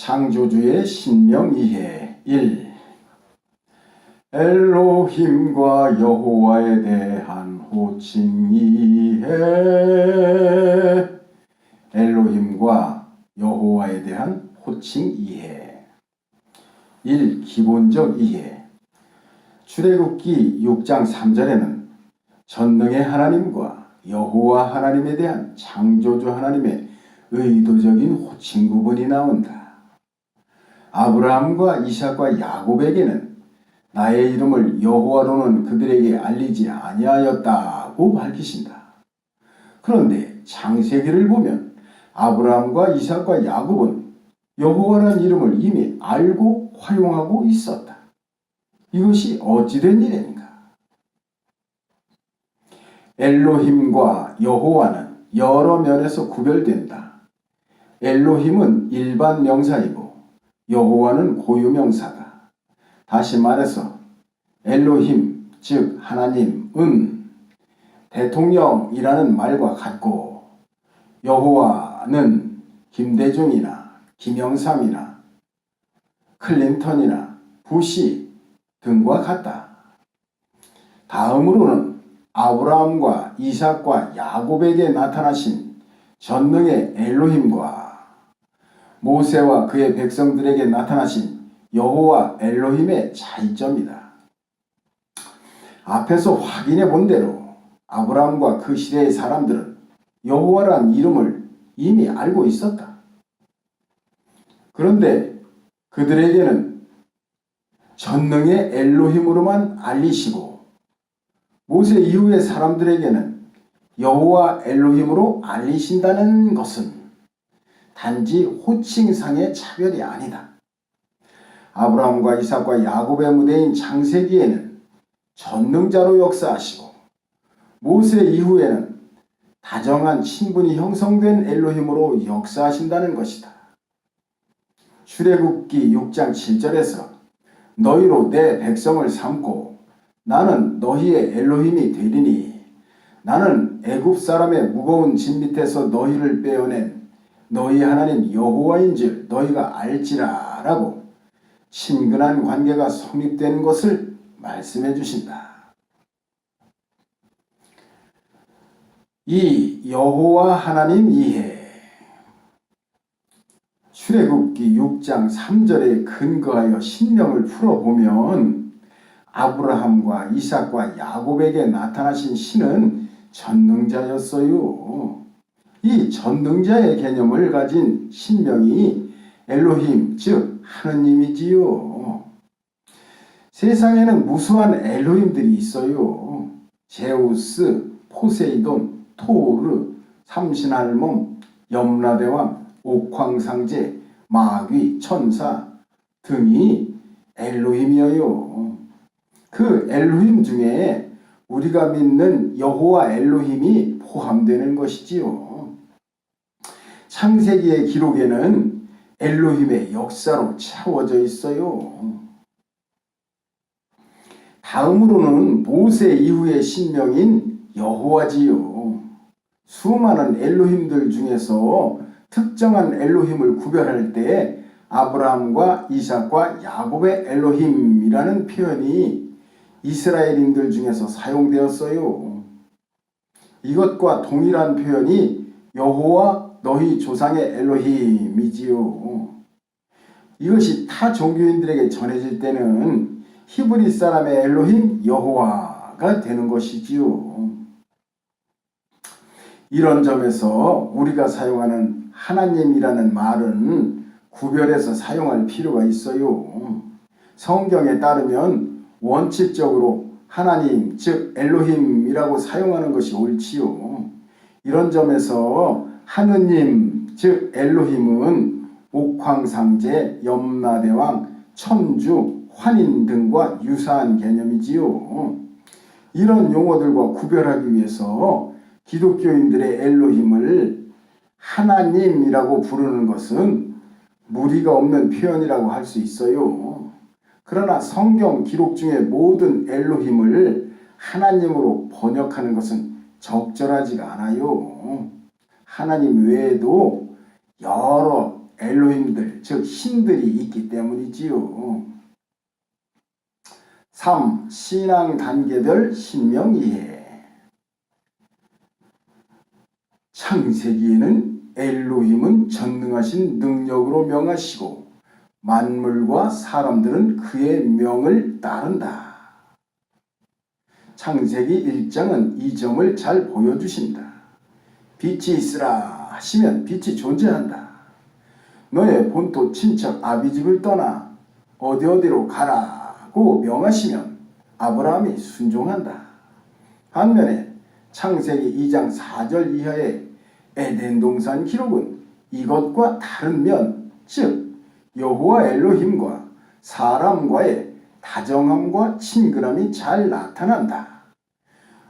창조주의 신명 이해 1. 엘로힘과 여호와에 대한 호칭 이해. 엘로힘과 여호와에 대한 호칭 이해. 1. 기본적 이해. 출애굽기 6장 3절에는 전능의 하나님과 여호와 하나님에 대한 창조주 하나님의 의도적인 호칭 구분이 나온다. 아브라함과 이삭과 야곱에게는 나의 이름을 여호와로는 그들에게 알리지 아니하였다고 밝히신다. 그런데 창세기를 보면 아브라함과 이삭과 야곱은 여호와라는 이름을 이미 알고 활용하고 있었다. 이것이 어찌된 일인가? 엘로힘과 여호와는 여러 면에서 구별된다. 엘로힘은 일반 명사이고 여호와는 고유명사다. 다시 말해서 엘로힘 즉 하나님은 대통령이라는 말과 같고 여호와는 김대중이나 김영삼이나 클린턴이나 부시 등과 같다. 다음으로는 아브라함과 이삭과 야곱에게 나타나신 전능의 엘로힘과 모세와 그의 백성들에게 나타나신 여호와 엘로힘의 차이점이다. 앞에서 확인해 본 대로 아브라함과 그 시대의 사람들은 여호와라는 이름을 이미 알고 있었다. 그런데 그들에게는 전능의 엘로힘으로만 알리시고 모세 이후의 사람들에게는 여호와 엘로힘으로 알리신다는 것은 단지 호칭상의 차별이 아니다. 아브라함과 이삭과 야곱의 무대인 창세기에는 전능자로 역사하시고 모세 이후에는 다정한 친분이 형성된 엘로힘으로 역사하신다는 것이다. 출애굽기 6장 7절에서 너희로 내 백성을 삼고 나는 너희의 엘로힘이 되리니 나는 애굽 사람의 무거운 짐 밑에서 너희를 빼어낸 너희 하나님 여호와인 줄 너희가 알지라 라고 친근한 관계가 성립되는 것을 말씀해 주신다. 이 여호와 하나님 이해. 출애굽기 6장 3절에 근거하여 신명을 풀어보면 아브라함과 이삭과 야곱에게 나타나신 신은 전능자였어요. 이 전능자의 개념을 가진 신명이 엘로힘 즉 하느님이지요. 세상에는 무수한 엘로힘들이 있어요. 제우스, 포세이돈, 토르, 삼신할멈, 염라대왕, 옥황상제, 마귀, 천사 등이 엘로힘이어요. 그 엘로힘 중에 우리가 믿는 여호와 엘로힘이 포함되는 것이지요. 창세기의 기록에는 엘로힘의 역사로 채워져 있어요. 다음으로는 모세 이후의 신명인 여호와지요. 수많은 엘로힘들 중에서 특정한 엘로힘을 구별할 때 아브라함과 이삭과 야곱의 엘로힘이라는 표현이 이스라엘인들 중에서 사용되었어요. 이것과 동일한 표현이 여호와 너희 조상의 엘로힘이지요. 이것이 타 종교인들에게 전해질 때는 히브리 사람의 엘로힘 여호와가 되는 것이지요. 이런 점에서 우리가 사용하는 하나님이라는 말은 구별해서 사용할 필요가 있어요. 성경에 따르면 원칙적으로 하나님 즉 엘로힘이라고 사용하는 것이 옳지요. 이런 점에서 하느님 즉 엘로힘은 옥황상제, 염라대왕, 천주, 환인 등과 유사한 개념이지요. 이런 용어들과 구별하기 위해서 기독교인들의 엘로힘을 하나님이라고 부르는 것은 무리가 없는 표현이라고 할 수 있어요. 그러나 성경 기록 중에 모든 엘로힘을 하나님으로 번역하는 것은 적절하지가 않아요. 하나님 외에도 여러 엘로힘들, 즉 신들이 있기 때문이지요. 3. 신앙 단계별 신명 이해. 창세기에는 엘로힘은 전능하신 능력으로 명하시고 만물과 사람들은 그의 명을 따른다. 창세기 1장은 이 점을 잘 보여주신다. 빛이 있으라 하시면 빛이 존재한다. 너의 본토 친척 아비집을 떠나 어디로 가라고 명하시면 아브라함이 순종한다. 반면에 창세기 2장 4절 이하의 에덴 동산 기록은 이것과 다른 면, 즉 여호와 엘로힘과 사람과의 다정함과 친근함이 잘 나타난다.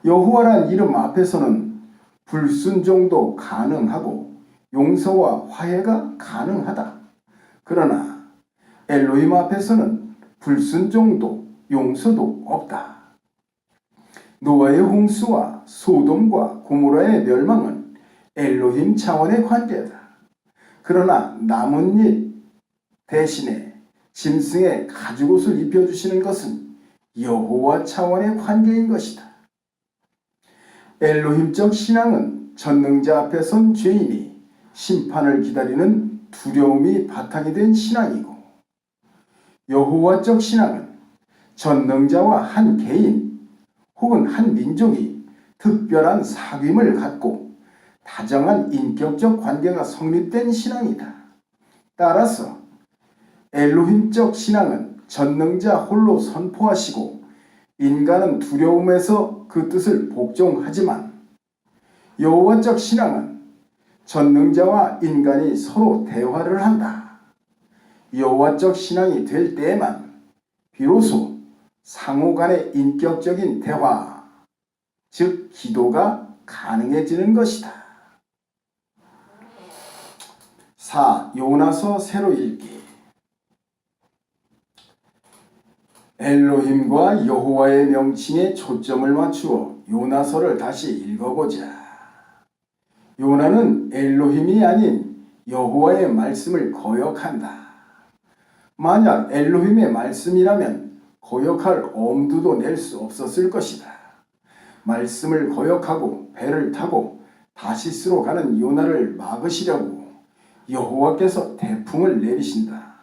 여호와란 이름 앞에서는 불순종도 가능하고 용서와 화해가 가능하다. 그러나 엘로힘 앞에서는 불순종도 용서도 없다. 노아의 홍수와 소돔과 고모라의 멸망은 엘로힘 차원의 관계다. 그러나 나뭇잎 대신에 짐승의 가죽옷을 입혀주시는 것은 여호와 차원의 관계인 것이다. 엘로힘적 신앙은 전능자 앞에 선 죄인이 심판을 기다리는 두려움이 바탕이 된 신앙이고, 여호와적 신앙은 전능자와 한 개인 혹은 한 민족이 특별한 사귐을 갖고 다정한 인격적 관계가 성립된 신앙이다. 따라서 엘로힘적 신앙은 전능자 홀로 선포하시고 인간은 두려움에서 그 뜻을 복종하지만, 여호와적 신앙은 전능자와 인간이 서로 대화를 한다. 여호와적 신앙이 될 때에만 비로소 상호 간의 인격적인 대화, 즉 기도가 가능해지는 것이다. 4. 요나서 새로 읽기. 엘로힘과 여호와의 명칭에 초점을 맞추어 요나서를 다시 읽어보자. 요나는 엘로힘이 아닌 여호와의 말씀을 거역한다. 만약 엘로힘의 말씀이라면 거역할 엄두도 낼 수 없었을 것이다. 말씀을 거역하고 배를 타고 다시스로 가는 요나를 막으시려고 여호와께서 태풍을 내리신다.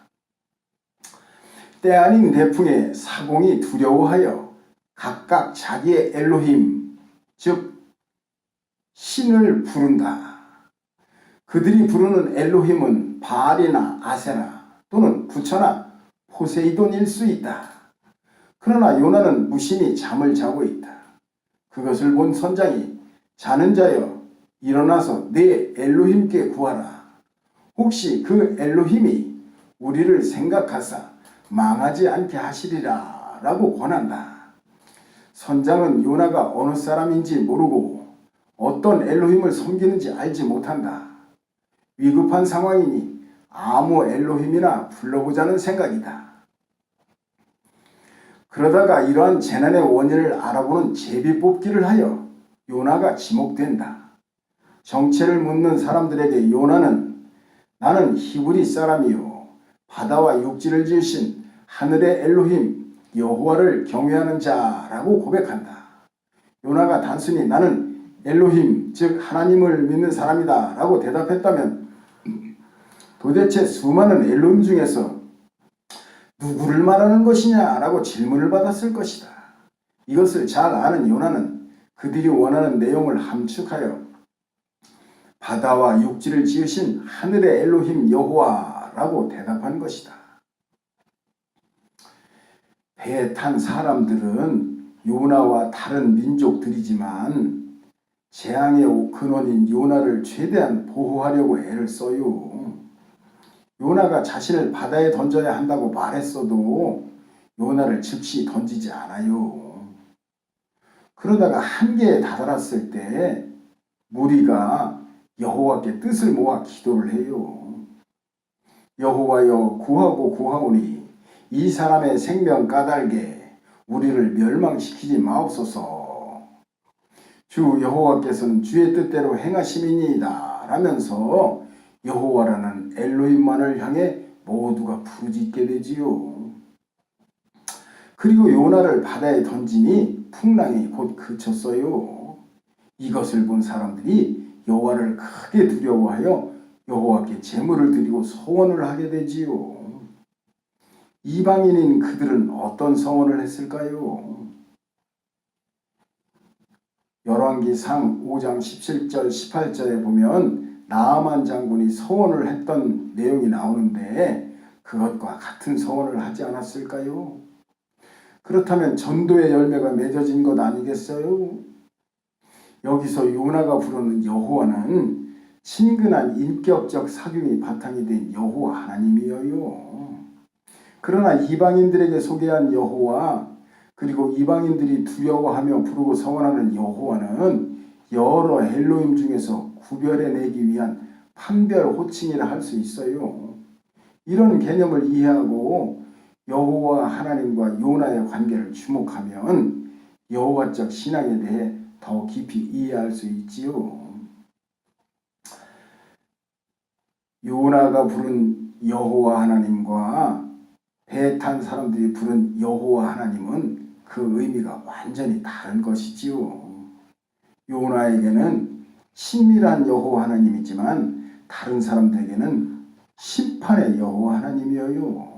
때 아닌 태풍에 사공이 두려워하여 각각 자기의 엘로힘, 즉 신을 부른다. 그들이 부르는 엘로힘은 바알이나 아세라 또는 부처나 포세이돈일 수 있다. 그러나 요나는 무심히 잠을 자고 있다. 그것을 본 선장이 자는 자여 일어나서 네 엘로힘께 구하라. 혹시 그 엘로힘이 우리를 생각하사 망하지 않게 하시리라 라고 권한다. 선장은 요나가 어느 사람인지 모르고 어떤 엘로힘을 섬기는지 알지 못한다. 위급한 상황이니 아무 엘로힘이나 불러보자는 생각이다. 그러다가 이러한 재난의 원인을 알아보는 제비뽑기를 하여 요나가 지목된다. 정체를 묻는 사람들에게 요나는 나는 히브리 사람이요 바다와 육지를 지으신 하늘의 엘로힘 여호와를 경외하는 자라고 고백한다. 요나가 단순히 나는 엘로힘 즉 하나님을 믿는 사람이다 라고 대답했다면 도대체 수많은 엘로힘 중에서 누구를 말하는 것이냐 라고 질문을 받았을 것이다. 이것을 잘 아는 요나는 그들이 원하는 내용을 함축하여 바다와 육지를 지으신 하늘의 엘로힘 여호와라고 대답한 것이다. 배에 탄 사람들은 요나와 다른 민족들이지만 재앙의 근원인 요나를 최대한 보호하려고 애를 써요. 요나가 자신을 바다에 던져야 한다고 말했어도 요나를 즉시 던지지 않아요. 그러다가 한계에 다다랐을 때 무리가 여호와께 뜻을 모아 기도를 해요. 여호와여 구하고 구하오니 이 사람의 생명 까닭에 우리를 멸망시키지 마옵소서. 주 여호와께서는 주의 뜻대로 행하심이니이다 라면서 여호와라는 엘로힘만을 향해 모두가 부르짖게 되지요. 그리고 요나를 바다에 던지니 풍랑이 곧 그쳤어요. 이것을 본 사람들이 여호와를 크게 두려워하여 여호와께 제물을 드리고 소원을 하게 되지요. 이방인인 그들은 어떤 소원을 했을까요? 열왕기상 5장 17절 18절에 보면 나아만 장군이 소원을 했던 내용이 나오는데 그것과 같은 소원을 하지 않았을까요? 그렇다면 전도의 열매가 맺어진 것 아니겠어요? 여기서 요나가 부르는 여호와는 친근한 인격적 사귐이 바탕이 된 여호와 하나님이에요. 그러나 이방인들에게 소개한 여호와, 그리고 이방인들이 두려워하며 부르고 서원하는 여호와는 여러 엘로힘 중에서 구별해내기 위한 판별 호칭이라 할 수 있어요. 이런 개념을 이해하고 여호와 하나님과 요나의 관계를 주목하면 여호와적 신앙에 대해 더 깊이 이해할 수 있지요. 요나가 부른 여호와 하나님과 배 탄 사람들이 부른 여호와 하나님은 그 의미가 완전히 다른 것이지요. 요나에게는 친밀한 여호와 하나님이지만 다른 사람들에게는 심판의 여호와 하나님이에요.